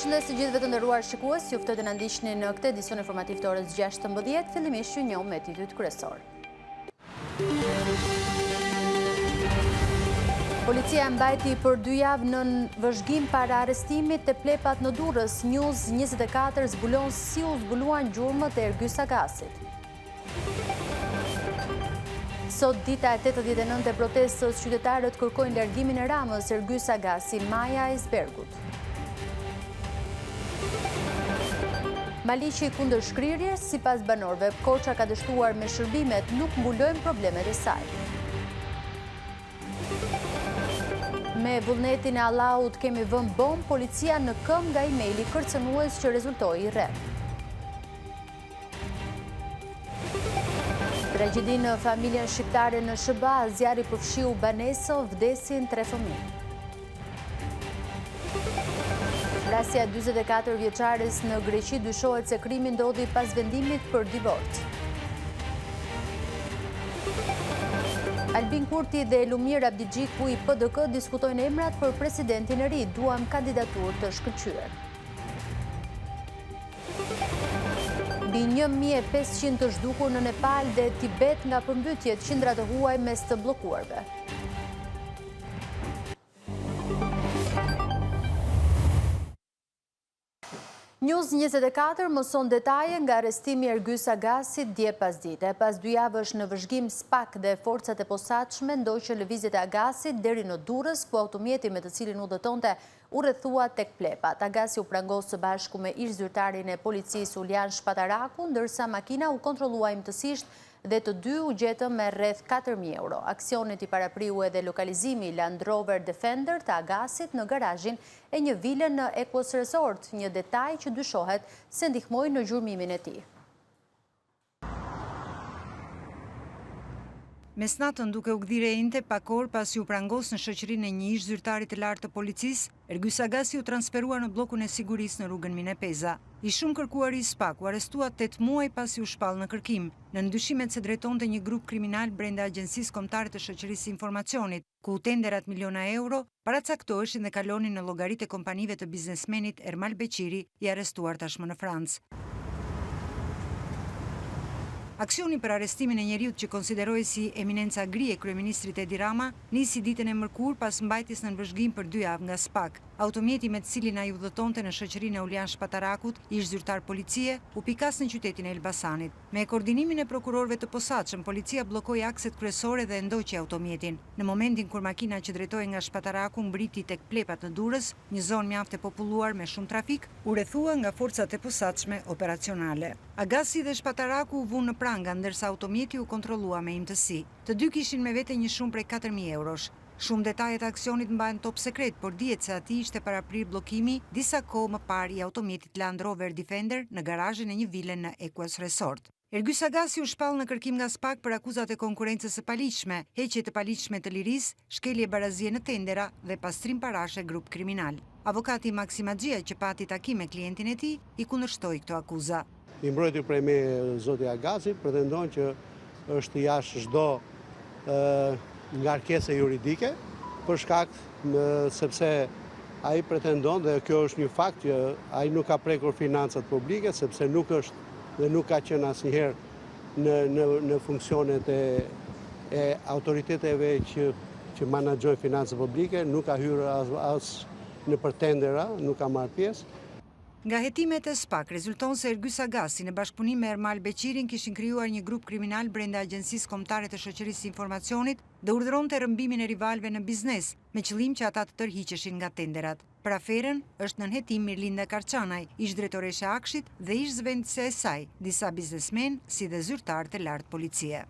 Përshëndes të gjithëve të nderuar shikues, ju ftoj të na ndiqni në këtë edicion informativ të orës 16, fillimisht ju njohim me titujt kryesor. Policia mbajti për 2 javë në vëzhgim para arrestimit të plepat në Durrës. News 24 zbulon si u zbuluan gjurmët e Ergyes Agasit. Sot dita e 89 e protestës, qytetarët kërkojnë largimin e Ramës, Ergyes Agasi, Maja e Zbergut. Maliqi kundër shkrirjes, sipas banorëve, Korça ka dështuar me shërbimet, nuk mbulojnë problemet e saj. Me vullnetin e Allahut kemi vënë bombë, policia në këmbë nga emaili kërcënues që rezultoi i rreth. Tragjedi në familjen shqiptare në SBA, zjarri përfshiu banesë, vdesin 3 fëmijë. Vrasja 44 vjeçares në Greqi dyshohet se krimi ndodhi pas vendimit për divorc. Albin Kurti dhe Lumir Abdigjiku i PDK diskutojnë emrat për presidentin e ri, duam kandidaturë të shkëlqyer. Mbi 1500 të zhdukur në Nepal dhe Tibet nga përmbytjet, qindra të huaj mes të bllokuarve. News 24 mëson detaje nga arrestimi i Ergyes Agasit dje pas dite. Pas 2 javësh në vëzhgim SPAK dhe forcat e posaçme, ndoqën lëvizjet e Agasit deri në Durrës, ku automjeti me të cilin udhëtonte u rrethua tek plepat. Agasi u prangos së bashku me ish zyrtarin e policisë Ulian Shpataraku, ndërsa makina u kontrollua imtësisht dhe të dy u gjetën me rreth 4.000 euro. Aksionit i parapriu edhe lokalizimi Land Rover Defender të Agasit në garazhin e një vile në Equus Resort, një detaj që dyshohet se ndihmoi në gjurmimin e tij. Mesnatën duke u kthyer inte pak orë pasi u prangos në shoqërinë e një ish zyrtari të lartë të policisë, Ergyes Agasi u transferua në bllokun e sigurisë në rrugën Minepeza. I shumë kërkuari i SPAK u arrestua 8 muaj pasi u shpall në kërkim, në ndyshimet se drejtonte një grup kriminal brenda Agjencisë Kombëtare të Shoqërisë së Informacionit, ku tenderat miliona euro paracaktoheshin dhe kalonin në llogaritë e kompanive të biznesmenit Ermal Beqiri, i arrestuar tashmë në Francë. Aksioni për arrestimin e njeriut që konsideroi si eminenca gri e kryeministrit Edi Rama nisi ditën e mërkurë pas mbajtjes në vëzhgim për 2 javë nga SPAK. Automjeti me të cilin ai udhëtonte në shoqërinë e Ulian Shpatarakut, ish zyrtar policie, u pikas në qytetin e Elbasanit. Me koordinimin e prokurorëve të posaçëm, policia bllokoi akset kryesore dhe ndoqi automjetin. Në momentin kur makina që drejtohej nga Shpataraku mbriti tek plepat në Durrës, një zonë mjaft e populluar me shumë trafik, u rrethua nga forcat e posaçme operacionale. Agasi dhe Shpataraku u vunë në pranga, ndërsa automjeti u kontrollua me imtësi. Të dy kishin me vete një shumë prej 4.000 eurosh. Shumë detajet e aksionit mbahen top sekret, por dihet se ati ishte paraprir bllokimi disa kohë më parë i automjetit Land Rover Defender në garazhin e një vile në Equus Resort. Ergyes Agasi u shpall në kërkim nga SPAK për akuzat e konkurrencës së paligjshme, heqje të paligjshme të lirisë, shkelje barazie në tendera dhe pastrim parashe grup kriminal. Avokati Maksim Axhia, që pati takim me klientin e tij, i kundërshtoi këto akuza. I mbrojtur prej me zoti Agasi pretendon që është jashtë çdo ngarkese juridike për shkak sepse ai pretendon, dhe kjo është një fakt, që ai nuk ka prekur financat publike sepse nuk është dhe nuk ka qenë asnjëherë në funksionet e autoriteteve që menaxhojnë financat publike, nuk ka hyrë as në tendera, nuk ka marrë pjesë. Nga hetimet e SPAK rezulton se Ergyes Agasi në bashkëpunim me Ermal Beqirin kishin krijuar një grup kriminal brenda Agjencisë Kombëtare të Shoqërisë së Informacionit dhe urdhëronte rrëmbimin e rivalëve në biznes, me qëllim që ata të tërhiqeshin nga tenderat. Për aferën është nën hetim Mirlinda Karçanaj, ish drejtoresha e Akshit dhe ish zëvendëse e saj, disa biznesmen si dhe zyrtar të lartë policie.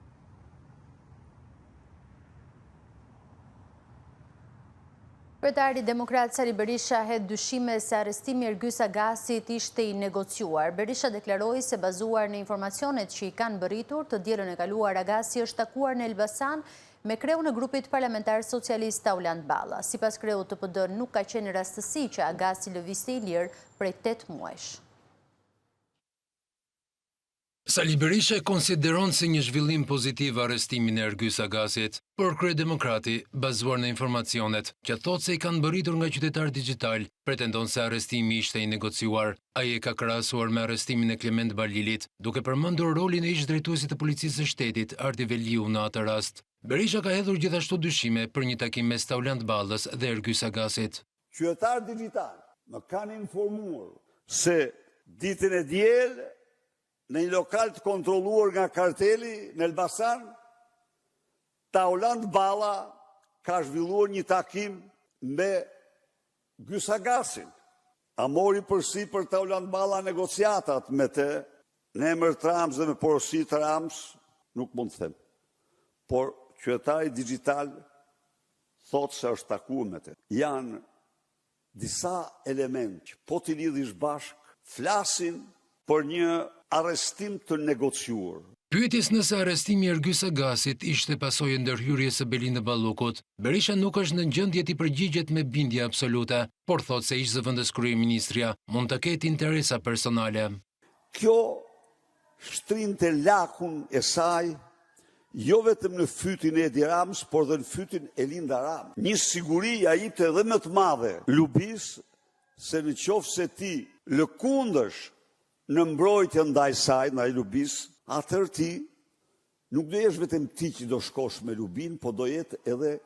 Kryetari demokrat Sali Berisha hedh dyshime se arrestimi i Ergyes Agasit ishte i negociuar. Berisha deklaroi se bazuar në informacionet që i kanë bërritur, të dielën e kaluar Agasi është takuar në Elbasan me kreun e grupit parlamentar socialist Tauland Balla. Sipas kreut të PD, nuk ka qenë rastësi që Agasi lëvizte i lirë prej 8 muajsh. Sali Berisha konsideron si një zhvillim pozitiv arrestimin e Ergjys Agasit, por Kryedemokrati, bazuar në informacionet që thot se i kanë bërritur nga qytetar digjital, pretendon se arrestimi ishte i negociuar. Ai e ka krahasuar me arrestimin e Klement Balilit, duke përmendur rolin e ish drejtuesit të policisë së shtetit, Ardi Veliu në atë rast. Berisha ka hedhur gjithashtu dyshime për një takim mes Taulant Ballës dhe Ergjys Agasit. Qytetar digjital më kanë informuar se ditën e diel në një lokal të kontrolluar nga karteli në Elbasan, Taulant Balla ka zhvilluar një takim me Ergjys Agasin. A mori përsi për Taulant Balla negociatat me të, në emër të Rams dhe me porosi të Rams, nuk mund të them. Por qytetari digjital thot se është takuar me të. Janë disa element që po t'i lidhish bashk, flasin për një arrestim të negociuar. Pyetjes nëse arrestimi i Ergjys Agasit ishte pasojë ndërhyrjes së Belinda Ballukut, Berisha nuk është në gjendje të përgjigjet me bindje absolute, por thot se ish zëvendës kryeministria mund të ketë interesa personale. Kjo shtrinte lakun e saj jo vetëm në fytin e Edi Rams, por dhe në fytin e Linda Ram. Një siguri ja jepte edhe më të madhe Lubis se në qoftë se ti lëkundësh në mbrojtje ndaj saj, ndaj Lubis, atëherë ti nuk do jesh vetëm ti që do shkosh me Lubin, po do jetë edhe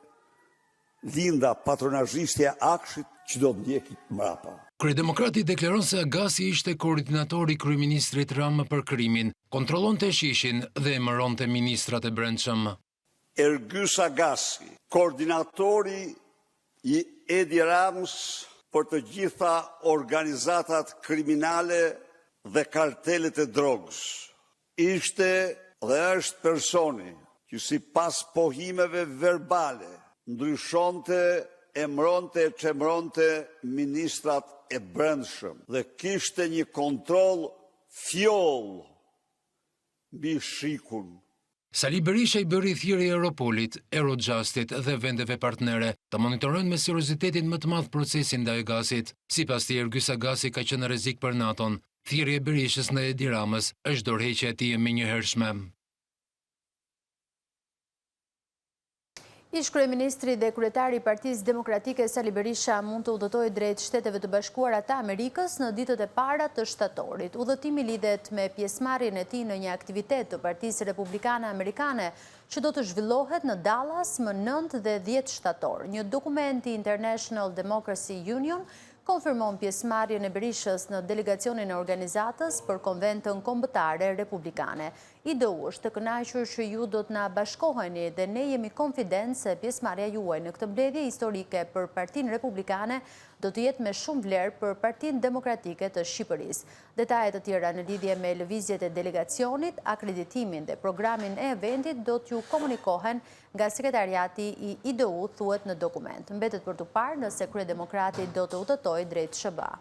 Linda, patronazhishtja e Akshit, që do të ndjeki mbrapa. Kryedemokrati deklaron se Agasi ishte koordinatori i kryeministrit Rama për krimin, kontrollonte shishin dhe emëronte ministrat e brendshëm. Ergjys Agasi, koordinatori i Edi Rams për të gjitha organizatat kriminale dhe kartelet e drogës. Ishte dhe është personi që si pas pohimeve verbale ndryshonte, emronte e çemronte ministrat e brendshëm dhe kishte një kontroll fjoll mbi shikun. Sali Berisha i bëri thirrje Europolit, Eurojustit dhe vendeve partnere të monitorojnë me seriozitetin më të madh procesin ndaj Agasit. Sipas tij, Ergjys Agasi ka qenë rrezik për NATO-n. Thirrja e Berishës në Edi Ramës është dorëheqja e tij e menjëhershme. Ish kryeministri dhe kryetari i Partisë Demokratike Sali Berisha mund të udhëtojë drejt Shteteve të Bashkuara të Amerikës në ditët e para të shtatorit. Udhëtimi lidhet me pjesëmarrjen e tij në një aktivitet të Partisë Republikane Amerikane që do të zhvillohet në Dallas më 9 dhe 10 shtator. Një dokument i International Democracy Union konfirmon pjesëmarrjen e Berishës në delegacionin e organizatës për konventën kombëtare republikane. IDU është të kënaqur që ju do të na bashkoheni dhe ne jemi konfident se pjesëmarrja juaj në këtë mbledhje historike për Partinë Republikane do të jetë me shumë vlerë për Partinë Demokratike të Shqipërisë. Detajet të tjera në lidhje me lëvizjet e delegacionit, akreditimin dhe programin e eventit do t'ju komunikohen nga sekretariati i IDU, thuhet në dokument. Mbetet për të parë nëse Kryedemokrati do të udhëtojë drejt SBA.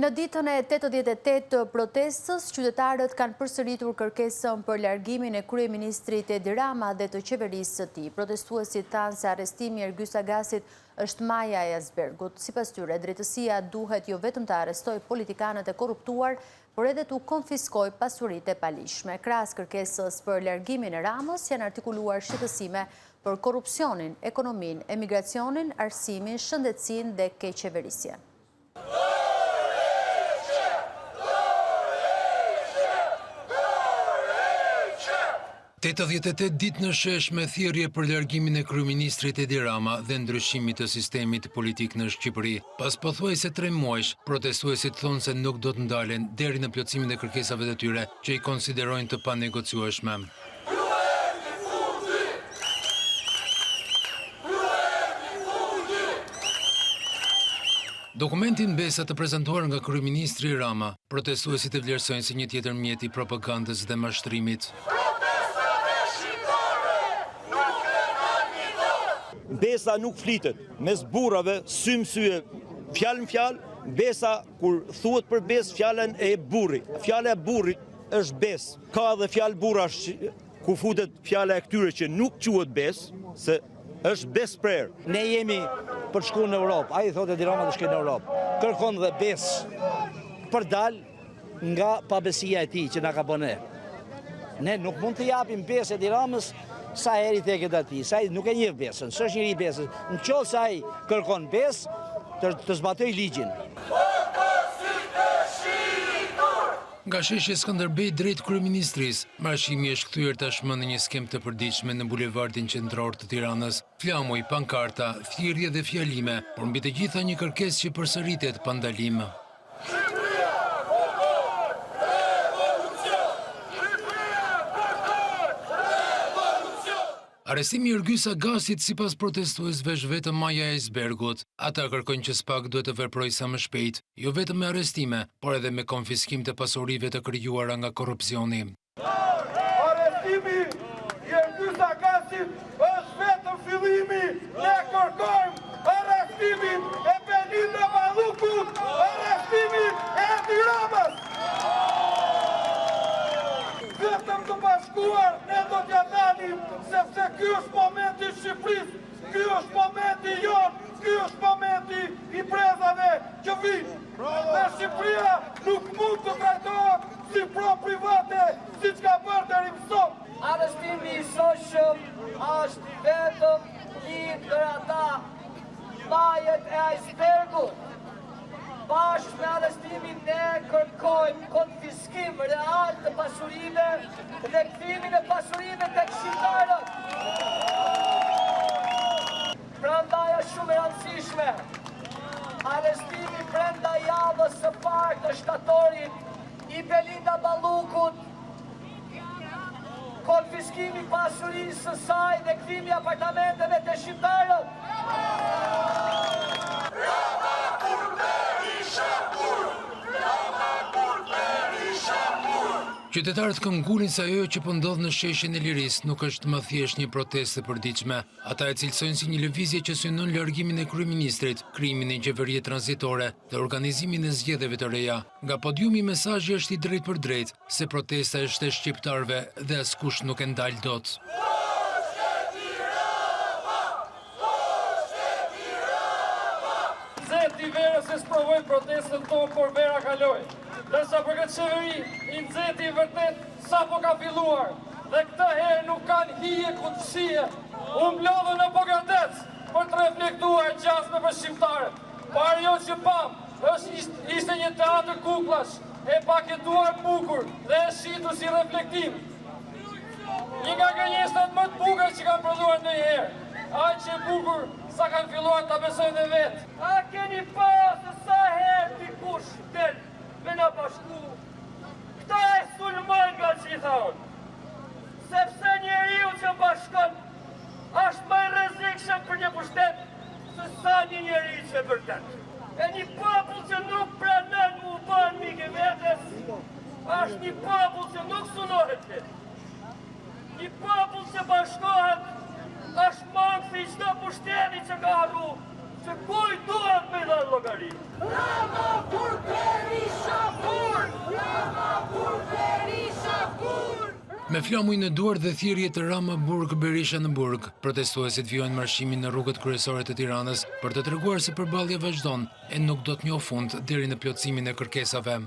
Në ditën e 88 të protestës, qytetarët kanë përsëritur kërkesën për largimin e kryeministrit Edi Rama dhe të qeverisë së tij. Protestuesit thanë se arrestimi i Ergjys Agasit është maja e icebergut. Sipas tyre, drejtësia duhet jo vetëm të arrestojë politikanët e korruptuar, por edhe të konfiskojë pasuritë e palishme. Krahas kërkesës për largimin e Ramës janë artikuluar shqetësime për korrupsionin, ekonominë, emigracionin, arsimin, shëndetësinë dhe keqeverisjen. 88 ditë në shesh me thirrje për largimin e kryeministrit Edi Rama dhe ndryshimit të sistemit politik në Shqipëri. Pas pothuajse 3 muajsh, protestuesit thonë se nuk do të ndalen deri në plotësimin e kërkesave të tyre që i konsiderojnë të panegociueshme. Dokumentin mbesa të prezantuar nga kryeministri Rama, protestuesit e vlerësojnë si një tjetër mjet i propagandës dhe mashtrimit. Besa nuk flitet, mes burrave, sy më sy, fjalë në fjalë, besa kur thuhet për besë fjalën e burri. Fjala e burrit është besë. Ka edhe fjalë burrash ku futet fjala e këtyre që nuk quhet besë, se është besprerë. Ne jemi për shku në Europë, ai thotë Edi Rama të shkojë në Europë. Kërkon dhe besë për dal nga pabesia e tij që na ka bënë. Ne nuk mund të japim besë Edi Ramës sa herë i theket atij, sa ai nuk e njeh besën, s'është njëri i besës. Nëse ai kërkon besë, të zbatoj ligjin. Nga sheshja Skënderbej drejt kryeministrisë, marshimi është kthyer tashmë në një skemë të përditshme në bulevardin qendror të Tiranës. Flamoj, pankarta, thirrje dhe fjalime, por mbi të gjitha një kërkesë që përsëritet pa ndalim. Arrestimi i Ergys Agasit sipas protestuesve është vetëm maja e icebergut. Ata kërkojnë që SPAK duhet të veprojë sa më shpejt, jo vetëm me arrestime, por edhe me konfiskim të pasurive të krijuara nga korrupsioni. Arrestimi i Ergys Agasit është vetëm fillimi. Ne kërkojmë arrestimin e Belinda Ballukut, arrestimin e Edi Ramës. Vetëm të bashkuar ne do t'ja dalim, sepse ky është momenti i Shqipërisë, ky është momenti jonë, ky është momenti i brezave që vinë. Dhe Shqipëria nuk mund të trajtohet si pro private, siç ka bërë deri më sot. Arrestimi i shoqëm është vetëm një ndër ata majet e icebergut. Bashkë me arrestimin ne kërkojmë konfiskim real të pasurive dhe kthimin e pasurive tek shqiptarët. Prandaj është shumë e rëndësishme arrestimi brenda javës së parë të shtatorit i Belinda Ballukut, konfiskimi pasurisë së saj dhe kthimi apartamenteve të shqiptarët. Qytetarët këmbgulin se ajo që po ndodh në sheshin e Lirisë nuk është më thjesht një protestë e përditshme. Ata e cilësojnë si një lëvizje që synon largimin e kryeministrit, krijimin e një qeverie tranzitore dhe organizimin e zgjedhjeve të reja. Nga podiumi mesazhi është i drejtë për drejtë se protesta është e shqiptarëve dhe askush nuk e ndal dot. Zeti verës e sprovoj protestën tonë, por vera kaloi. Dërsa për këtë qeveri, i nxehti i vërtet sa po ka filluar. Dhe këtë herë nuk kanë hije kutësie. U mblodhën në Pogradec për të reflektuar gjasme për shqiptarët. Por ajo që pam, ishte një teatër kuklash, e paketuar bukur dhe e shitur si reflektim. Një nga gënjeshtat më të bukur që kanë prodhuar ndonjëherë. Ai që e bukur sa kanë filluar ta besojnë dhe vetë. A keni pasë sa herë dikush del me na bashku? Këta e sulmojnë nga që i thonë. Sepse njeriu që bashkon është më i rrezikshëm për një pushtet se sa një njeri që vërtet. E një popull që nuk pranon mu bën mik i vetes, është një popull që nuk sunohet vetë. Një popull që bashkohet është mangësi çdo pushteti që ka harru, që kuj duhet me dhënë llogari. Rama kur Berisha fur! Rama kur Berisha fur! Me flamuj në duar dhe thirrje të Rama Burg Berisha në Burg, protestuesit vijojnë marshimin në rrugët kryesore të Tiranës për të treguar se përballja vazhdon e nuk do të njohë fund deri në plotësimin e kërkesave.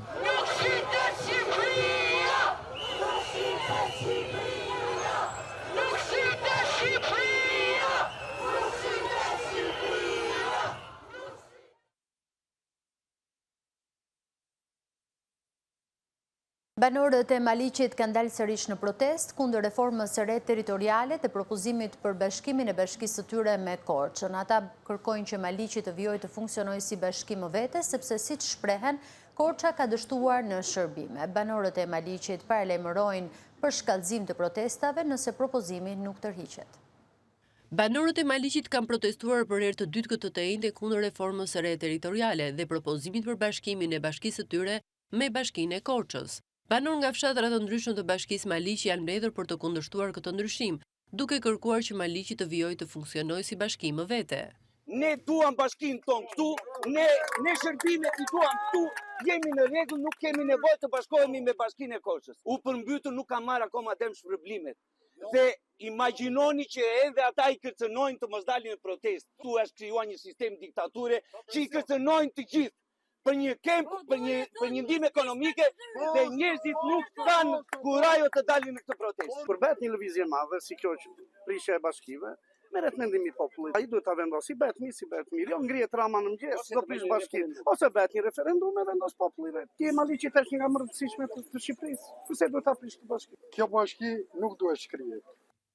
Banorët e Maliqit kanë dalë sërish në protest kundër reformës së re territoriale dhe propozimit për bashkimin e bashkisë së tyre me Korçën. Ata kërkojnë që Maliqi të vijojë të funksionojë si bashkim vete, sepse siç shprehen, Korça ka dështuar në shërbime. Banorët e Maliqit paralajmërojnë për shkallëzim të protestave nëse propozimi nuk tërhiqet. Banorët e Maliqit kanë protestuar për herë të dytë këtë të njëjtë kundër reformës së re territoriale dhe propozimit për bashkimin e bashkisë së tyre me bashkinë e Korçës. Banor nga fshatrat të ndryshëm të bashkisë Maliqi janë mbledhur për të kundërshtuar këtë ndryshim, duke kërkuar që Maliqi të vijojë të funksionojë si bashkim vete. Ne duam bashkinë tonë këtu, ne shërbimet i duam këtu, jemi në rregull, nuk kemi nevojë të bashkohemi me bashkinë e Korçës. U përmbytur nuk ka marrë akoma dëm shpërblimet. Dhe Imagjinoni që edhe ata i kërcënojnë të mos dalin në protestë. Tu është krijuar një sistem diktature që i kërcënojnë të gjithë për një kemp, për një ndihmë ekonomike dhe njerëzit nuk kanë kurajo të dalin në këtë protestë. Kur bëhet një lëvizje madhe si kjo që prishja e bashkive, merret mendimi popullit. Ai duhet ta vendosë, si bëhet mirë, si bëhet mirë. Jo ngrihet Rama në mëngjes, do prish bashkinë, ose bëhet një referendum e vendos populli vet. Ti e Maliqi tash nga më rëndësishme të Shqipërisë. Pse duhet ta prish këtë bashki? Kjo bashki nuk duhet shkrihet.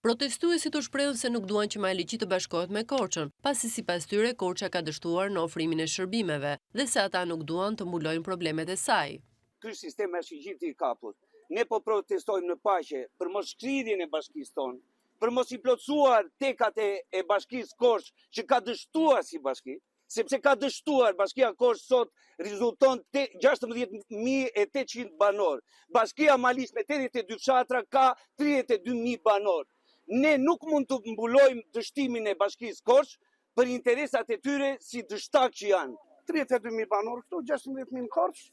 Protestuesit u shprehën se nuk duan që Maliqi të bashkohet me Korçën, pasi sipas tyre Korça ka dështuar në ofrimin e shërbimeve dhe se ata nuk duan të mbulojnë problemet e saj. Ky sistem është i gjithë i kapur. Ne po protestojmë në paqe për mos shkrirjen e bashkisë tonë, për mos i plotësuar tekat e bashkisë Korçë që ka dështuar si bashki, sepse ka dështuar bashkia Korçë sot rezulton 16.800 banor. Bashkia Maliq me 82 fshatra ka 32.000 banor. Ne nuk mund të mbulojmë dështimin e bashkisë Korçë për interesat e tyre si dështak që janë. 32.000 banor këtu, 16.000 në Korçë,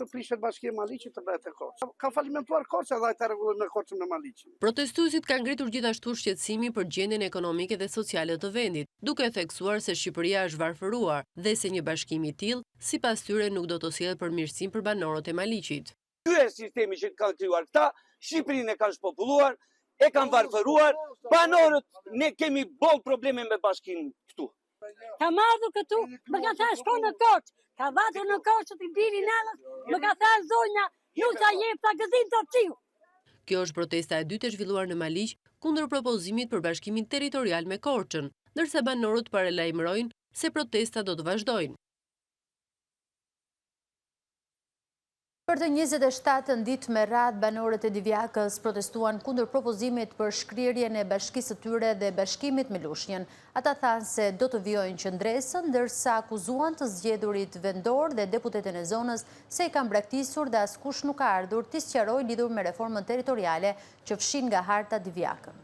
të prishet bashkia Maliqit të bëhet e Korçë. Ka falimentuar Korçë dhe ai të rregullon me Korçën me Maliqin. Protestuesit kanë ngritur gjithashtu shqetësimi për gjendjen ekonomike dhe sociale të vendit, duke theksuar se Shqipëria është varfëruar dhe se një bashkim i tillë, sipas tyre, nuk do të sjellë përmirësim për banorët e Maliqit. Ky është sistemi që kanë krijuar këta, Shqipërinë e kanë shpopulluar, e kanë varfëruar, banorët ne kemi boll probleme me bashkinë këtu. Ka marrë këtu, më ka thënë shko në Korçë, ka vatur në Korçë të dini nënës, më ka thënë zonja, ju sa jep ta gëzim të fqiu. Kjo është protesta e dytë e zhvilluar në Maliq kundër propozimit për bashkimin territorial me Korçën, ndërsa banorët paralajmërojnë se protesta do të vazhdojnë. Për të 27 ditë me radhë, banorët e Divjakës protestuan kundër propozimit për shkrirjen e bashkisë së tyre dhe bashkimit me Lushnjën. Ata thanë se do të vijojnë qendresën, ndërsa akuzuan të zgjedhurit vendor dhe deputetën e zonës se i kanë braktisur dhe askush nuk ka ardhur t'i sqarojë lidhur me reformën territoriale që fshin nga harta Divjakën.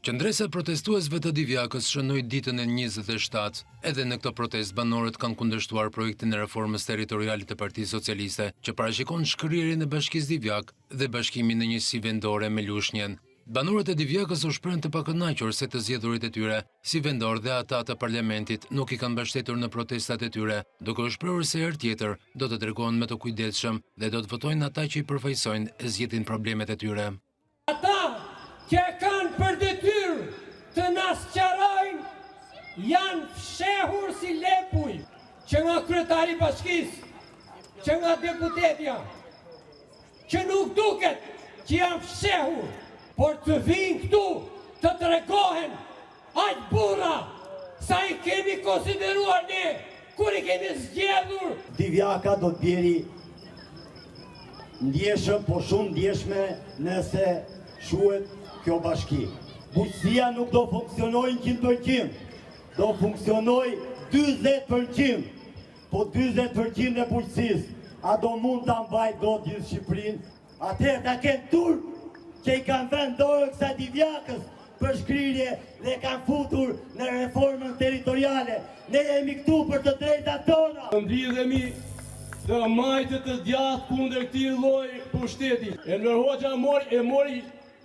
Qendresa protestuesve të Divjakës shënoi ditën e 27. Edhe në këtë protest banorët kanë kundërshtuar projektin e reformës territoriale të Partisë Socialiste, që parashikon shkrirjen e bashkisë Divjak dhe bashkimin në njësi vendore me Lushnjën. Banorët e Divjakës u shprehën të pakënaqur se të zgjedhurit e tyre, si vendor dhe ata të parlamentit, nuk i kanë mbështetur në protestat e tyre, duke u shprehur se herë tjetër do të tregohen më të kujdesshëm dhe do të votojnë ata që i përfaqësojnë e zgjidhin problemet e tyre. Që kanë për detyrë të na sqarojnë, janë fshehur si lepuj, që nga kryetari i bashkisë, që nga deputetja, që nuk duket që janë fshehur, por të vinë këtu të tregohen aq burra sa i kemi konsideruar ne kur i kemi zgjedhur. Divjaka do të bjeri ndjeshëm, po shumë ndjeshme nëse shuhet kjo bashki. Bujqësia nuk do funksionoj 100%, do funksionoj 20%, po 20% e bujqësisë, a do mund të mbajt do gjithë Shqipërinë, atëherë ta kenë turp që i kanë vënë dorë kësaj Divjakës për shkrirje dhe kanë futur në reformën territoriale. Ne jemi këtu për të drejtat tona. Ndridhemi të majtë të djathtë kundër këtij lloji pushteti. Enver Hoxha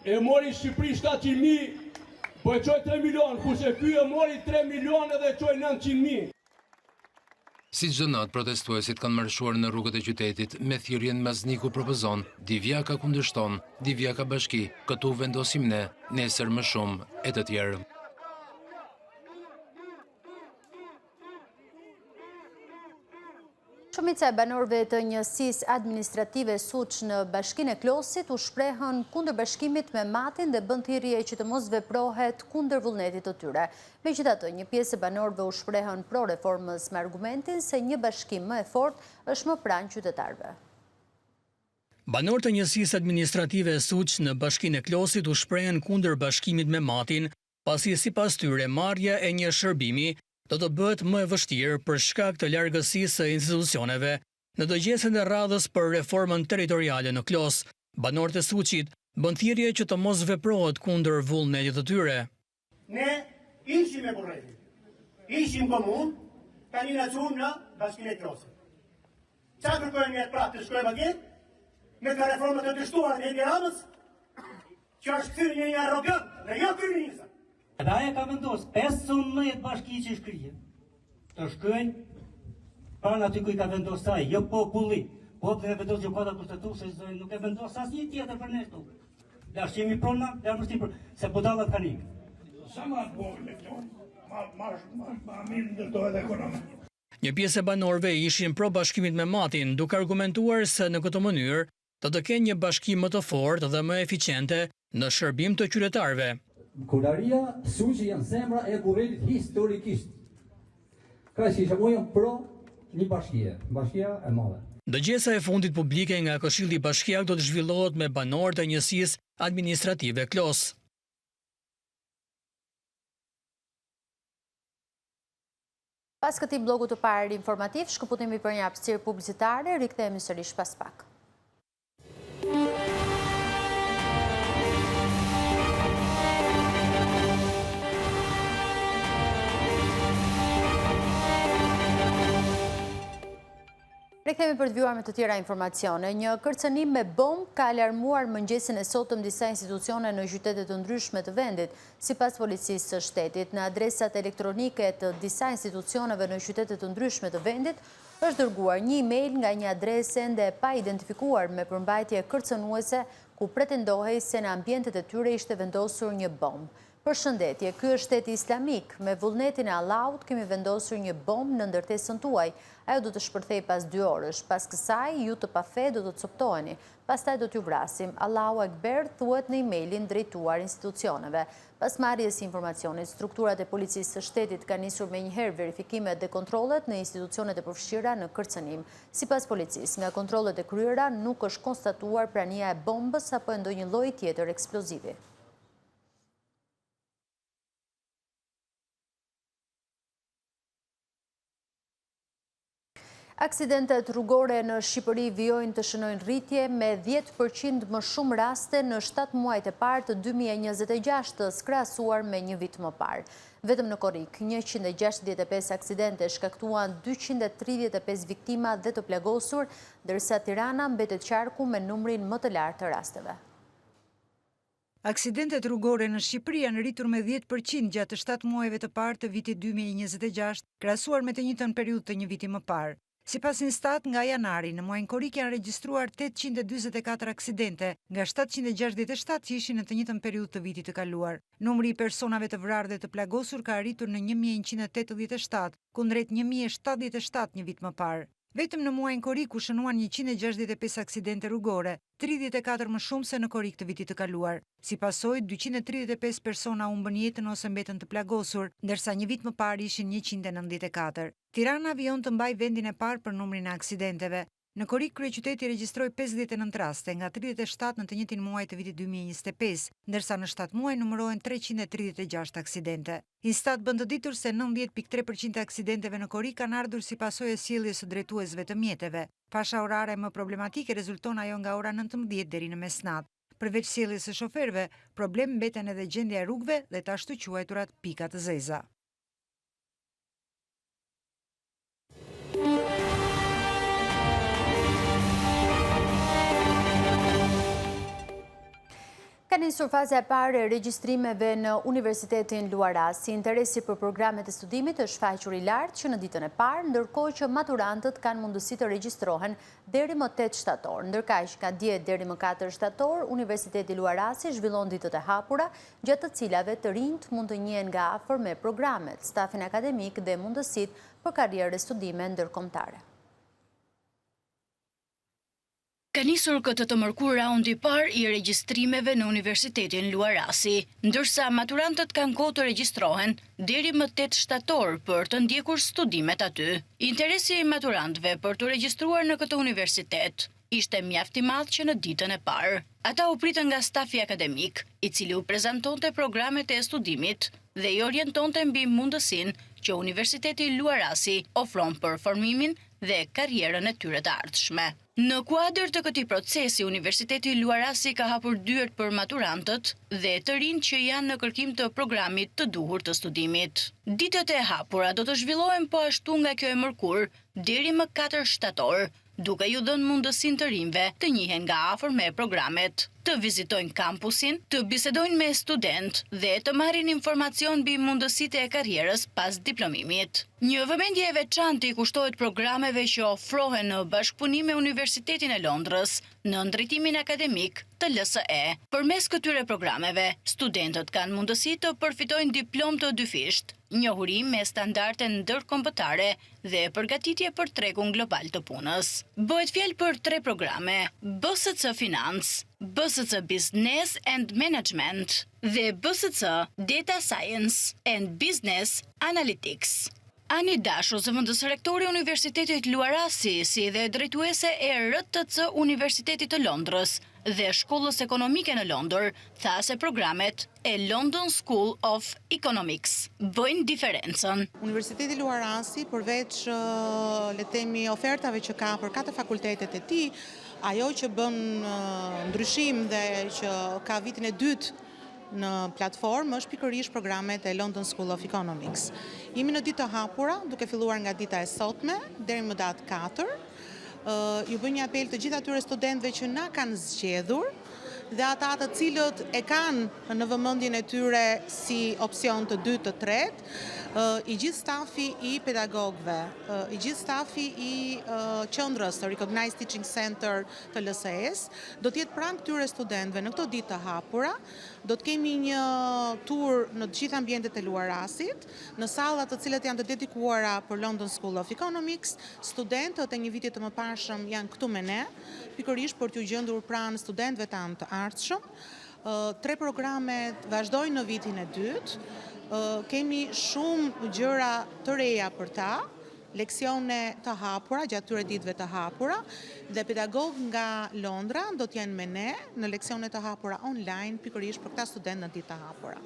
e mori Shqipëri 700.000, po e qoj 3 milion, kurse ky e mori 3 milion dhe e qoj 900.000. Si çdo natë, protestuesit kanë marshuar në rrugët e qytetit me thirrjen Mazniku propozon, Divjaka kundërshton, Divjaka bashki, këtu vendosim ne, nesër më shumë e të tjerë. Shumica e banorëve të njësisë administrative Suç në Bashkinë e Klosit u shprehën kundër bashkimit me Matin dhe bën thirrje që të mos veprohet kundër vullnetit të tyre. Megjithatë, një pjesë e banorëve u shprehën pro reformës me argumentin se një bashkim më e fortë është më pranë qytetarëve. Banorët e njësisë administrative Suç në Bashkinë e Klosit u shprehën kundër bashkimit me Matin, pasi sipas tyre marrja e një shërbimi do të bëhet më e vështirë për shkak të largësisë së institucioneve. Në dëgjesën e radhës për reformën territoriale në Klos, banorët e Suçit bën thirrje që të mos veprohet kundër vullnetit të tyre. Ne ishim e burrëti, ishim komun, tani na çuam në Bashkinë e Klosit. Çfarë kërkojmë ne pra të shkojmë atje? me të reformët e dështuara të Edi Ramës, që është këthyrë një arrogant dhe jo kryeministër. Edhe aja ka vendosë 15 bashki që shkrije, të shkëjnë pranë aty ku i ka vendosë saj, jo populli. Populli e vendosë gjykata kushtetuese, nuk e vendosë asnjë tjetër për ne këtu. Lash jemi prona, ja mështi për se budallat kanë ikë. Sa më atë bojë me këto, ma mirë ndërtojë dhe ekonomikë. Një pjesë e banorëve ishin pro bashkimit me matin, duke argumentuar se në këtë mënyrë të kenë një bashkim më të fortë dhe më eficiente në shërbim të qytetarëve. Kuraria, Suçi janë zemra e Kurrërit historikisht. Ka si jam pro një bashkia e madhe. Dëgjesa e fundit publike nga Këshilli Bashkiak do të zhvillohet me banorët e njësisë administrative Klos. Pas këtij blogu të parë informativ, shkëputemi për një hapësirë publicitare, rikthehemi sërish pas pak. Rikthehemi për të vjuar me të tjera informacione. Një kërcënim me bombë ka alarmuar mëngjesin e sotëm disa institucione në qytete të ndryshme të vendit, sipas policisë së shtetit. Në adresat elektronike të disa institucioneve në qytete të ndryshme të vendit, është dërguar një email nga një adresë ende pa identifikuar me përmbajtje kërcënuese ku pretendohej se në ambientet e tyre ishte vendosur një bombë. Përshëndetje, ky është Shteti Islamik. Me vullnetin e Allahut kemi vendosur një bombë në ndërtesën tuaj. Ajo do të shpërthej pas 2 orësh. Pas kësaj, ju të pafe do të coptoheni. Pastaj do t'ju vrasim. Allahu Ekber, thuhet në emailin drejtuar institucioneve. Pas marrjes së informacionit, strukturat e policisë së shtetit kanë nisur menjëherë verifikimet dhe kontrollet në institucionet e përfshira në kërcënim. Sipas policisë, nga kontrollet e kryera nuk është konstatuar prania e bombës apo ndonjë lloj tjetër eksplozivi. Aksidentet rrugore në Shqipëri vijojnë të shënojnë rritje me 10% më shumë raste në 7 muajt e parë të 2026 të krahasuar me një vit më parë. Vetëm në Korrik, 165 aksidente shkaktuan 235 viktima dhe të plagosur, ndërsa Tirana mbetet qarku me numrin më të lartë të rasteve. Aksidentet rrugore në Shqipëri janë rritur me 10% gjatë 7 muajve të parë të vitit 2026, krahasuar me të njëjtën periudhë të një viti më parë. Sipas Instat, nga janari, në muajin korrik janë regjistruar 844 aksidente, nga 767 që ishin në të njëjtën periudhë të vitit të kaluar. Numri i personave të vrarë dhe të plagosur ka arritur në 1187, kundrejt 1077 një vit më parë. Vetëm në muajin korrik u shënuan 165 aksidente rrugore, 34 më shumë se në korrik të vitit të kaluar. Si pasojë, 235 persona humbën jetën ose mbetën të plagosur, ndërsa një vit më parë ishin 194. Tirana vijon të mbajë vendin e parë për numrin e aksidenteve. Në Korrik, kryeqyteti regjistroi 59 raste, nga 37 në të njëjtin muaj të vitit 2025, ndërsa në 7 muaj numërohen 336 aksidente. Instat bën të ditur se 90.3% e aksidenteve në Korrik kanë ardhur si pasojë e sjelljes së drejtuesve të mjeteve. Fasha orare më problematike rezulton ajo nga ora 19 deri në mesnatë. Përveç sjelljes së shoferëve, problem mbeten edhe gjendja e rrugëve dhe të ashtu quajturat pika të zeza. Ka nisur faza e parë e regjistrimeve në Universitetin Luarasi. Interesi për programet e studimit është faqur i lartë që në ditën e parë, ndërkohë që maturantët kanë mundësi të regjistrohen deri më 8 shtator. Ndërkaq ka dje deri më 4 shtator, Universiteti Luarasi zhvillon ditët e hapura, gjatë të cilave të rinjt mund të njihen nga afër me programet, stafin akademik dhe mundësitë për karrierë studime ndërkombëtare. Ka nisur këtë të mërkur raundi i parë i regjistrimeve në Universitetin Luarasi, ndërsa maturantët kanë kohë të regjistrohen deri më 8 shtator për të ndjekur studimet aty. Interesi i maturantëve për të regjistruar në këtë universitet ishte mjaft i madh që në ditën e parë. Ata u pritën nga stafi akademik, i cili u prezantonte programet e studimit dhe i orientonte mbi mundësinë që Universiteti Luarasi ofron për formimin dhe karrierën e tyre të ardhshme. Në kuadër të këtij procesi, Universiteti Luarasi ka hapur dyert për maturantët dhe të rinjt që janë në kërkim të programit të duhur të studimit. Ditët e hapura do të zhvillohen po ashtu nga kjo e mërkur deri më 4 shtator, duke ju dhënë mundësinë të rinjve të njihen nga afër me programet, të vizitojnë kampusin, të bisedojnë me student dhe të marrin informacion mbi mundësitë e karrierës pas diplomimit. Një vëmendje e veçantë i kushtohet programeve që ofrohen në bashkëpunim me Universitetin e Londrës në ndërtimin akademik të LSE. Përmes këtyre programeve, studentët kanë mundësi të përfitojnë diplomë të dyfisht, njohuri me standarde ndërkombëtare dhe përgatitje për tregun global të punës. Bëhet fjalë për 3 programe: BSC Finance, BSC Business and Management dhe BSC Data Science and Business Analytics. Ani Dashu, zëvendës rektore e Universitetit Luarasi, si dhe drejtuese e RTC Universitetit të Londrës dhe Shkollës Ekonomike në Londër, tha se programet e London School of Economics bëjnë diferencën. Universiteti Luarasi, përveç le të themi ofertave që ka për 4 fakultetet e tij, ajo që bën ndryshim dhe që ka vitin e dytë në platformë është pikërisht programet e London School of Economics. Jemi në ditë të hapura, duke filluar nga dita e sotme deri më datë 4. Ju bëj një apel të gjithë atyre studentëve që na kanë zgjedhur dhe ata të cilët e kanë në vëmendjen e tyre si opsion të dytë të tretë, i gjithë stafi i pedagogëve, i gjithë stafi i qendrës të Recognized Teaching Center të LSE-s, do të jetë pranë këtyre studentëve në këto ditë të hapura. Do të kemi një tur në të gjithë ambientet e Luarasit, në sallat të cilat janë të dedikuara për London School of Economics. Studentët e një viti të mëparshëm janë këtu me ne, pikërisht për t'u gjendur pranë studentëve tanë të ardhshëm. 3 programet vazhdojnë në vitin e dytë. Kemi shumë gjëra të reja për ta, leksione të hapura, gjatë tyre ditëve të hapura, dhe pedagog nga Londra do t'jenë me ne në leksione të hapura online, pikërisht për këta studentë në ditë të hapura.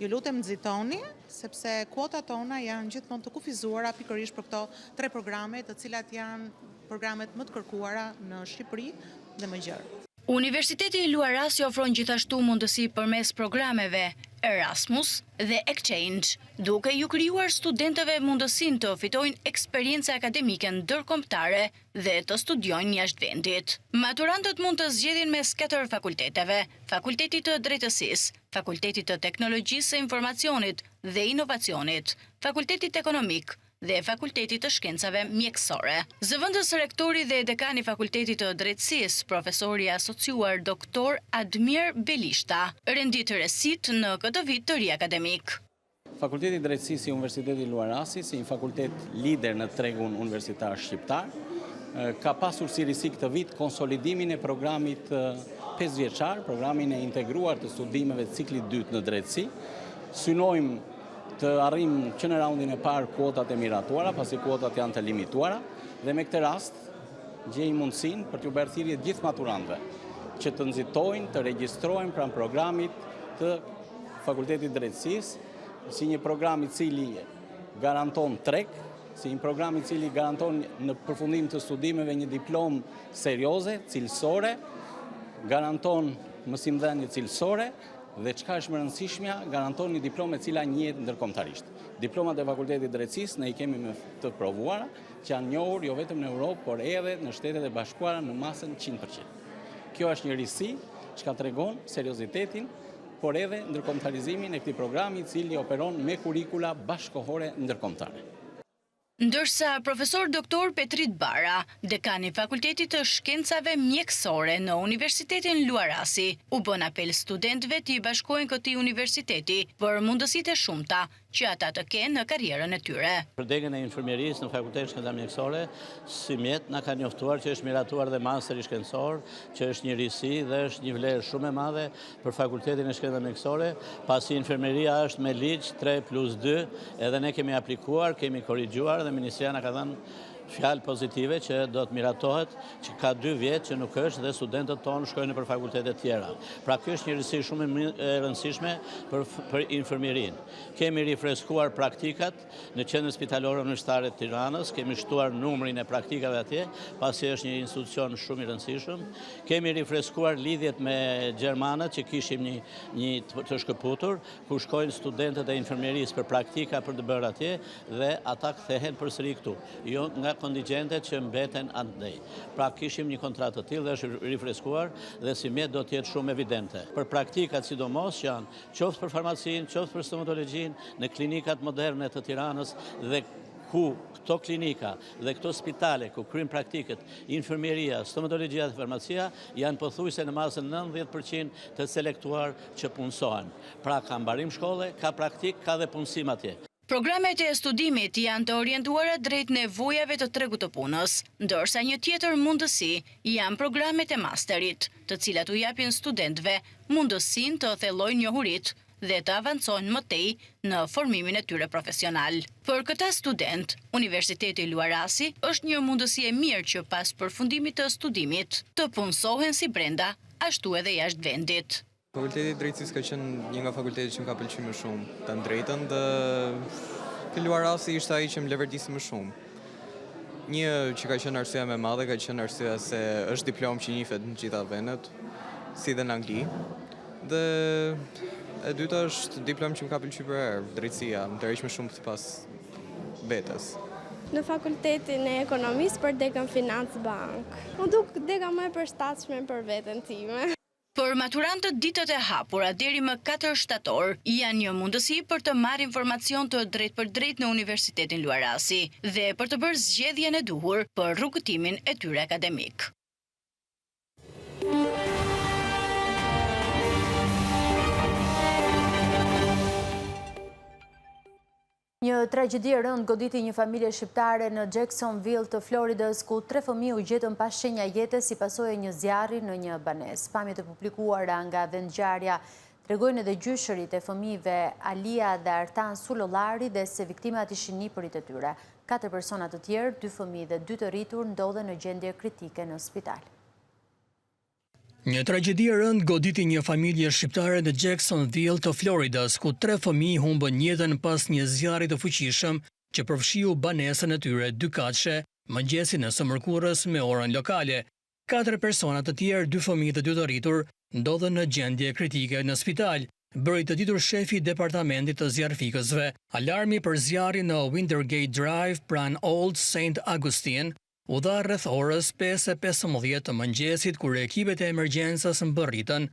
Ju lutem nxitoni, sepse kuotat tona janë gjithmonë të kufizuara pikërisht për këto 3 programe, të cilat janë programet më të kërkuara në Shqipëri dhe më gjerë. Universiteti i Luarasi ofron gjithashtu mundësi përmes programeve Erasmus dhe Exchange, duke ju krijuar studentëve mundësinë të fitojnë eksperiencë akademike ndërkombëtare dhe të studiojnë jashtë vendit. Maturantët mund të zgjedhin mes 4 fakulteteve: Fakultetit të Drejtësisë, Fakultetit të Teknologjisë së Informacionit dhe Inovacionit, Fakultetit Ekonomik dhe Fakultetit të Shkencave Mjekësore. Zëvendës rektori dhe dekani Fakultetit të Drejtësisë, profesori asociuar Dr. Admir Belishta, rendit rësit në këtë vit të ri akademik. Fakulteti i Drejtësisë i Universitetit Luarasi, si një fakultet lider në tregun universitar shqiptar, ka pasur si risi këtë vit konsolidimin e programit 5 vjeçar, programin e integruar të studimeve të ciklit 2 në drejtësi. Synojmë të arrim që në raundin e parë kuotat e miratuara, pasi kuotat janë të limituara, dhe me këtë rast gjejmë mundësinë për t'u bërë thirrje gjithë maturantëve që të nxitojnë, të regjistrohen pranë programit të Fakultetit Drejtësisë, si një program i cili garanton treg, si një program i cili garanton në përfundim të studimeve një diplomë serioze, cilësore, garanton mësimdhënie cilësore, dhe çka është më rëndësishmja, garanton një diplomë e cila njihet ndërkombëtarisht. Diplomat e Fakultetit Drejtësisë ne i kemi me të provuara, që janë njohur jo vetëm në Europë, por edhe në Shtetet e Bashkuara në masën 100%. Kjo është një risi që tregon seriozitetin, por edhe ndërkombëtarizimin e këtij programi i cili operon me kurrikula bashkëkohore ndërkombëtare. Ndërsa profesor doktor Petrit Bara, dekani Fakultetit të Shkencave Mjekësore në Universitetin Luarasi, u bën apel studentëve të i bashkohen këtij universiteti për mundësitë e shumta që ata të kenë në karrierën e tyre. Për degën e infermierisë në Fakultetin Shkencave Mjekësore, si mjet na ka njoftuar që është miratuar dhe masteri shkencor, që është një risi dhe është një vlerë shumë e madhe për Fakultetin e Shkencave Mjekësore, pasi infermieria është me ligj 3+2, edhe ne kemi aplikuar, kemi korrigjuar dhe Ministria na ka dhënë fjalë pozitive që do të miratohet, që ka 2 vjet që nuk është dhe studentët tonë shkojnë për fakultete tjera. Pra kjo është një risi shumë e rëndësishme për infermierin. Kemi rifreskuar praktikat në Qendrën Spitalore Universitare të Tiranës, kemi shtuar numrin e praktikave atje, pasi është një institucion shumë i rëndësishëm. Kemi rifreskuar lidhjet me gjermanët që kishim një të shkëputur, ku shkojnë studentët e infermierisë për praktika për të bërë atje dhe ata kthehen përsëri këtu. Jo nga kontingjentet që mbeten andej. Pra kishim një kontratë të tillë dhe është rifreskuar dhe si mjet do të jetë shumë evidente. Për praktikat sidomos që janë qoftë për farmacinë, qoftë për stomatologjinë në klinikat moderne të Tiranës dhe ku këto klinika dhe këto spitale ku kryen praktikët, infermieria, stomatologjia dhe farmacia janë pothuajse në masën 90% të selektuar që punësohen. Pra ka mbarim shkolle, ka praktik, ka dhe punësim atje. Programet e studimit janë të orientuara drejt nevojave të tregut të punës, ndërsa një tjetër mundësi janë programet e masterit, të cilat u japin studentëve mundësinë të thellojnë njohuritë dhe të avancojnë më tej në formimin e tyre profesional. Për këta student, Universiteti Luarasi është një mundësi e mirë që pas përfundimit të studimit të punësohen si brenda, ashtu edhe jashtë vendit. Fakulteti i drejtësisë ka qenë një nga fakultetet që më ka pëlqyer më shumë të drejtën dhe ky Luarasi ishte ai që më leverdisi më shumë. Një që ka qenë arsyeja më e madhe ka qenë arsyeja se është diplomë që njihet në gjitha vendet, si dhe në Angli. Dhe e dyta është diplomë që më ka pëlqyer për herë, drejtësia, më tërheq më shumë sipas vetes. Në fakultetin e ekonomisë për dekën financë bank. Më duk deka më e përshtatshme për veten time. Për maturantët ditët e hapura deri më 4 shtator janë një mundësi për të marrë informacion të drejt për drejt në Universitetin Luarasi dhe për të bërë zgjedhjen e duhur për rrugëtimin e tyre akademik. Një tragjedi e rëndë goditi një familje shqiptare në Jacksonville të Floridës, ku 3 fëmijë u gjetën pa shenja jete si pasojë e një zjarri në një banesë. Pamjet e publikuara nga vendngjarja tregojnë edhe gjyshërit e fëmijëve Alia dhe Artan Sulollari dhe se viktimat ishin nipërit e tyre. 4 persona të tjerë, 2 fëmijë dhe 2 të rritur ndodhen në gjendje kritike në spital. Një tragjedi e rëndë goditi një familje shqiptare në Jacksonville të Floridas, ku 3 fëmijë humbën jetën pas një zjarri të fuqishëm që përfshiu banesën e tyre 2 katëshe mëngjesin e së mërkurës me orën lokale. 4 persona të tjerë, 2 fëmijë dhe 2 të rritur, ndodhen në gjendje kritike në spital, bëri të ditur shefi i departamentit të zjarrfikësve. Alarmi për zjarrin në Wintergate Drive pranë Old St. Augustine u dha rreth orës 5:15 të mëngjesit, kur ekipet e emergjencës mbërritën.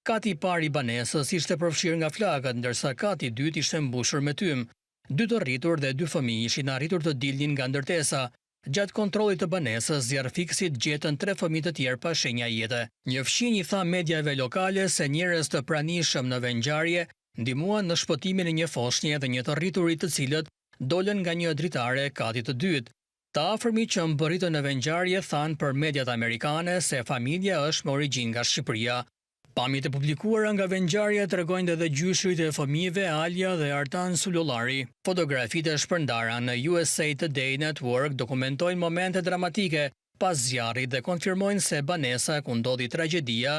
Kati i parë i banesës ishte përfshirë nga flakët, ndërsa kati i dytë ishte mbushur me tym. 2 të rritur dhe 2 fëmijë ishin arritur të dilnin nga ndërtesa. Gjatë kontrollit të banesës, zjarrfikësit gjetën 3 fëmijë të tjerë pa shenja jete. Një fqinj i tha mediave lokale se njerëz të pranishëm në vendngjarje ndihmuan në shpëtimin e një foshnje dhe një të rriturit të cilët dolën nga një dritare e katit të dytë. Të afërmit që mbërritën në vendngjarje thanë për mediat amerikane se familja është me origjinë nga Shqipëria. Pamjet e publikuara nga vendngjarja tregojnë edhe gjyshërit e fëmijëve Alia dhe Artan Sulollari. Fotografitë e shpërndara në USA Today Network dokumentojnë momente dramatike pas zjarrit dhe konfirmojnë se banesa ku ndodhi tragjedia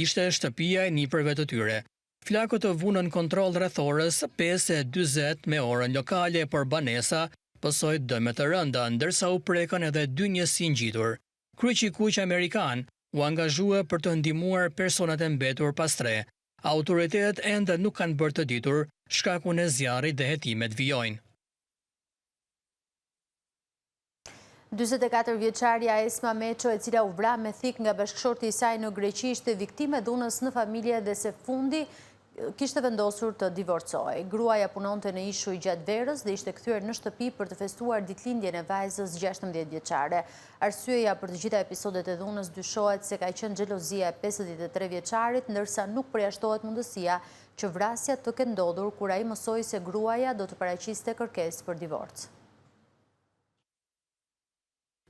ishte shtëpia e nipërve të tyre. Flakët të vunën kontroll rreth orës 5:40 me orën lokale, por banesa pësoi dëme të rënda, ndërsa u prekën edhe 2 njësi ngjitur. Kryqi i kuq amerikan u angazhua për të ndihmuar personat e mbetur pas tre. Autoritetet ende nuk kanë bërë të ditur shkakun e zjarrit dhe hetimet vijojnë. 44 vjeçaria Esma Meço, e cila u vra me thik nga bashkëshorti i saj në Greqi, ishte viktime dhunës në familje dhe se fundi kishte vendosur të divorcojë. Gruaja punonte në ishuj gjatë verës dhe ishte kthyer në shtëpi për të festuar ditëlindjen e vajzës 16 vjeçare. Arsyeja për të gjitha episodet e dhunës dyshohet se ka qenë xhelozia e 53 vjeçarit, ndërsa nuk përjashtohet mundësia që vrasja të ketë ndodhur kur ai mësoi se gruaja do të paraqiste kërkesë për divorc.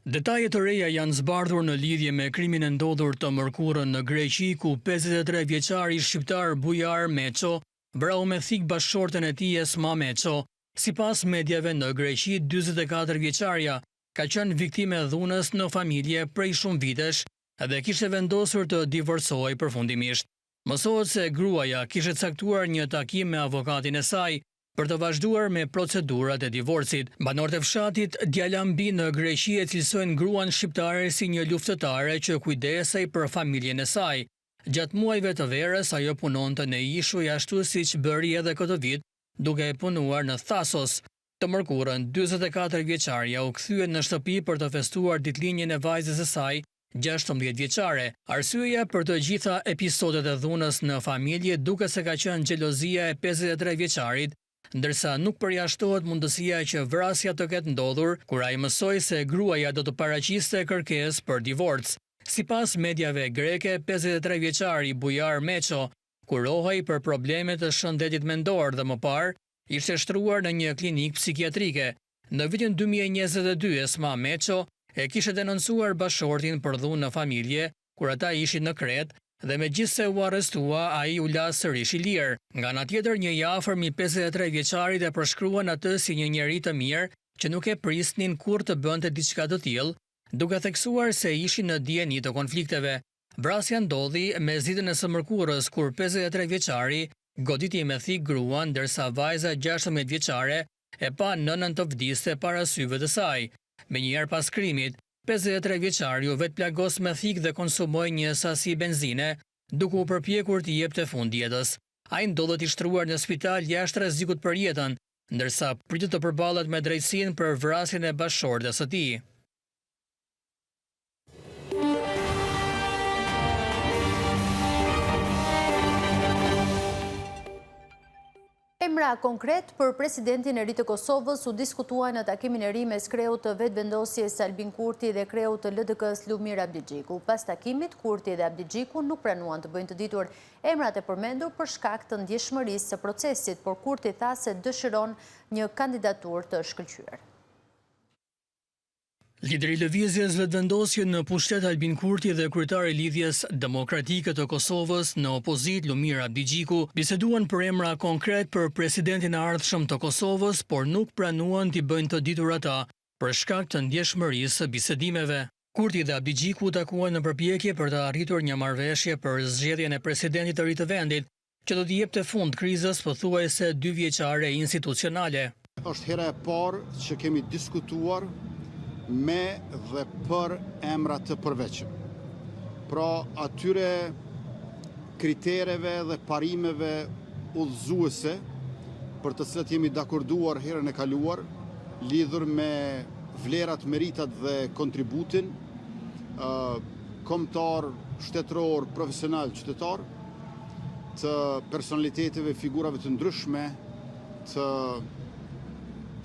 Detajet të reja janë zbardhur në lidhje me krimin e ndodhur të mërkurën në Greqi, ku 53 vjeçari shqiptar Bujar Meço vrau me thik bashkëshorten e tij Esma Meço. Sipas mediave në Greqi, 44 vjeçaria ka qenë viktime e dhunës në familje prej shumë vitesh dhe kishte vendosur të divorcohej përfundimisht. Mësohet se gruaja kishte caktuar një takim me avokatin e saj për të vazhduar me procedurat e divorcit. Banorët e fshatit Djalambi në Greqi e cilësojnë gruan shqiptare si një luftëtare që kujdesej për familjen e saj. Gjatë muajve të verës ajo punonte në ishuj ashtu siç bëri edhe këtë vit, duke punuar në Thasos. Të mërkurën, 44 vjeçarja u kthye në shtëpi për të festuar ditëlinjën e vajzës së saj, 16 vjeçare. Arsyeja për të gjitha episodet e dhunës në familje duket se ka qenë xhelozia e 53 vjeçarit, ndërsa nuk përjashtohet mundësia që vrasja të ketë ndodhur kur ai mësoi se gruaja do të paraqiste kërkesë për divorc. Sipas mediave greke, 53 vjeçari Bujar Meço kurohej për probleme të shëndetit mendor dhe më parë ishte shtruar në një klinikë psikiatrike. Në vitin 2022 Esma Meço e kishte denoncuar bashortin për dhunë në familje kur ata ishin në Kret dhe megjithse u arrestua, ai u la sërish i lirë. Nga ana tjetër, një i afërm i 53 vjeçarit e përshkruan atë si një njeri të mirë që nuk e prisnin kur të bënte diçka të tillë, duke theksuar se ishin në dijeni të konflikteve. Vrasja ndodhi me zitën e së mërkurës kur 53 vjeçari goditi me thik gruan, ndërsa vajza 16 vjeçare e pa nënën të vdiste para syve të saj. Menjëherë pas krimit, 53 vjeçari u vetë plagos me thik dhe konsumoi një sasi benzine, duke u përpjekur të jepte fund jetës. Ai ndodhet i shtruar në spital jashtë rrezikut për jetën, ndërsa pritet të përballet me drejtësinë për vrasjen e bashkëshortes së tij. Emra konkret për presidentin e ri të Kosovës u diskutua në takimin e ri mes kreut të vetëvendosjes Albin Kurti dhe kreut të LDK-s Lumir Abdigjiku. Pas takimit, Kurti dhe Abdigjiku nuk pranuan të bëjnë të ditur emrat e përmendur për shkak të ndjeshmërisë së procesit, por Kurti tha se dëshiron një kandidaturë të shkëlqyer. Lideri i lëvizjes vetëvendosje në pushtet Albin Kurti dhe kryetari i Lidhjes Demokratike të Kosovës në opozit Lumir Abdigjiku biseduan për emra konkret për presidentin e ardhshëm të Kosovës, por nuk pranuan t'i bëjnë të ditur ata për shkak të ndjeshmërisë së bisedimeve. Kurti dhe Abdigjiku takuan në përpjekje për të arritur një marrëveshje për zgjedhjen e presidentit të ri të vendit, që do t'i jepte fund krizës pothuajse 2 vjeçare institucionale. Është hera e parë që kemi diskutuar me dhe për emra të përveçëm. Pra atyre kritereve dhe parimeve udhëzuese për të cilat jemi dakorduar herën e kaluar, lidhur me vlerat, meritat dhe kontributin kombëtar, shtetëror, profesional, qytetar, të personaliteteve, figurave të ndryshme të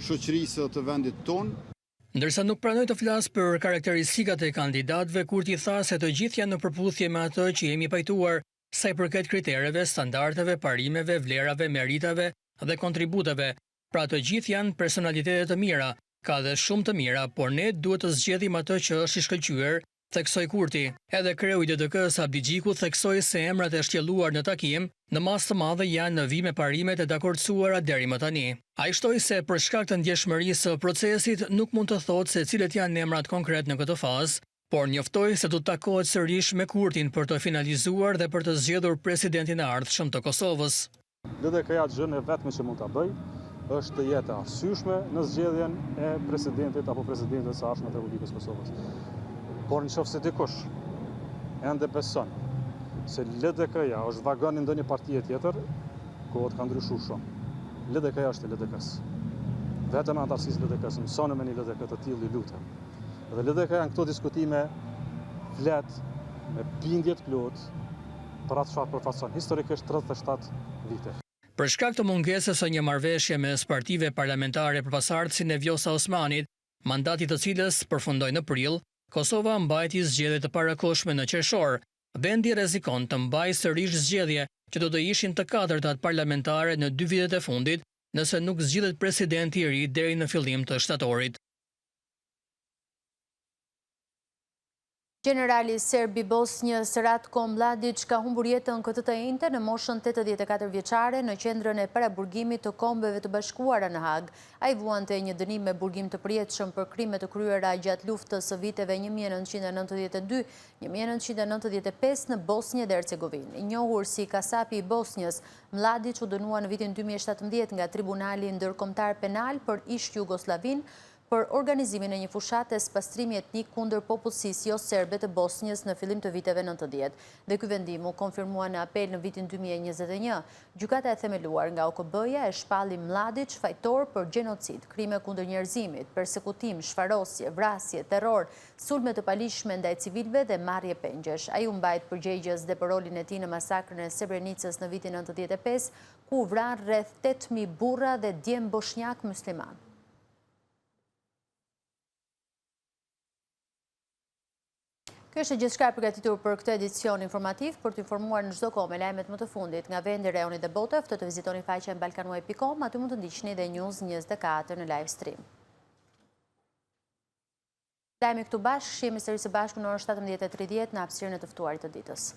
shoqërisë të vendit tonë. Ndërsa nuk pranoi të flasë për karakteristikat e kandidatëve, Kurti tha se të gjithë janë në përputhje me atë që jemi pajtuar, sa i përket kritereve, standardeve, parimeve, vlerave, meritave dhe kontributeve. Pra të gjithë janë personalitete të mira, ka dhe shumë të mira, por ne duhet të zgjedhim atë që është i shkëlqyer, theksoi Kurti. Edhe kreu i DDK-s Abdigjiku theksoi se emrat e shtjelluar në takim në masë të madhe janë në vijim me parimet e dakordsuara deri më tani. Ai shtoi se për shkak të ndjeshmërisë së procesit nuk mund të thotë se cilët janë emrat konkret në këtë fazë, por njoftoi se do të takohet sërish me Kurtin për të finalizuar dhe për të zgjedhur presidentin e ardhshëm të Kosovës. DDK-ja gjën e vetme që mund ta bëj është të jetë arsyeshme në zgjedhjen e presidentit apo presidentes së ardhshme të Republikës Kosovës. Por nëse dikush ende beson se LDK-ja është vagon i ndonjë partie tjetër, kohët kanë ndryshuar shumë. LDK-ja është LDK-s. Vetëm antarësisë LDK-s, mësoni me një LDK të tillë, lutem. Dhe LDK-ja në këto diskutime flet me bindje të plot për atë çfarë përfaqëson historikisht 37 vite. Për shkak të mungesës së një marrëveshje mes partive parlamentare përpasardhësin e Vjosa Osmanit, mandati të cilës përfundoi në prill, Kosova mbajti zgjedhje të parakohshme në qershor. Vendi rrezikon të mbajë sërish zgjedhje që do të ishin të katërtat parlamentare në 2 vitet e fundit, nëse nuk zgjidhet presidenti i ri deri në fillim të shtatorit. Generali serb i Bosnjës Ratko Mladic ka humbur jetën këtë të njëjtë në moshën 84 vjeçare në qendrën e paraburgimit të Kombeve të Bashkuara në Hag. Ai vuante një dënim me burgim të përjetshëm për krime të kryera gjatë luftës së viteve 1992-1995 në Bosnjë dhe Hercegovinë. I njohur si kasapi i Bosnjës, Mladic u dënua në vitin 2017 nga Tribunali Ndërkombëtar Penal për Ish Jugosllavinë për organizimin e një fushates pastrimi etnik kundër popullsisë jo serbe të Bosnjës në fillim të viteve 90. Dhe ky vendim u konfirmua në apel në vitin 2021. Gjykata e themeluar nga OKB-ja e shpalli Mladić fajtor për gjenocid, krime kundër njerëzimit, persekutim, shfarosje, vrasje, terror, sulme të palishme ndaj civilëve dhe marrje pengjesh. Ai u mbajt përgjegjës dhe për rolin e tij në masakrën e Srebrenicës në vitin 95, ku vran rreth 8.000 burra dhe djem bosnjak musliman. Kjo është gjithçka e përgatitur për këtë edicion informativ. Për të informuar në çdo kohë me lajmet më të fundit nga vendi, rejoni dhe botë, ftohet të vizitoni faqen balkanweb.com, aty mund të ndiqni dhe News 24 në live stream. Lajmi këtu bashkë, shihemi sërish së bashku në orën 17:30 në hapësirën e të ftuarit të ditës.